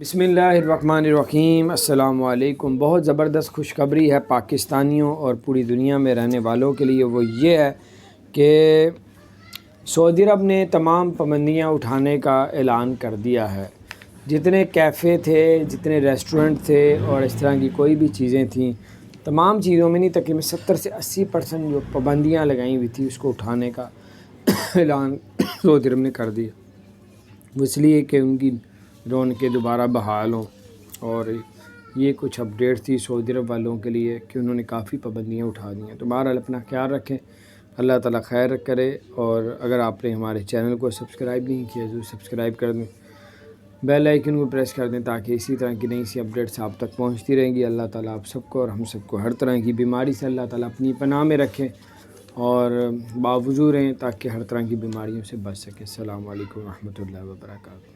बिस्मिल्लाहिर्रहमानिर्रहीम। अस्सलाम वालेकुम। बहुत ज़बरदस्त खुशखबरी है पाकिस्तानियों और पूरी दुनिया में रहने वालों के लिए। वो ये है कि सऊदी अरब ने तमाम पाबंदियाँ उठाने का ऐलान कर दिया है। जितने कैफ़े थे, जितने रेस्टोरेंट थे और इस तरह की कोई भी चीज़ें थीं, तमाम चीज़ों में नहीं, तकरीबन 70 से 80% जो पाबंदियाँ लगाई हुई थी उसको उठाने का ऐलान सऊदी अरब ने कर दिया। वो इसलिए कि उनकी रौनकें दोबारा बहाल हों, और ये कुछ अपडेट थी सऊदी अरब वालों के लिए कि उन्होंने काफ़ी पाबंदियाँ उठा दी हैं। तो बहरहाल अपना ख्याल रखें, अल्लाह ताला खैर करे। और अगर आपने हमारे चैनल को सब्सक्राइब नहीं किया तो सब्सक्राइब कर दें, बेल आइकन को प्रेस कर दें, ताकि इसी तरह की नई सी अपडेट्स आप तक पहुँचती रहेंगी। अल्लाह ताला आप सबको और हम सबको हर तरह की बीमारी से अल्लाह ताला अपनी पनाह में रखें और बावजूद रहें, ताकि हर तरह की बीमारियों से बच सकें। अस्सलामु अलैकुम रहमतुल्लाहि व बरकातहू।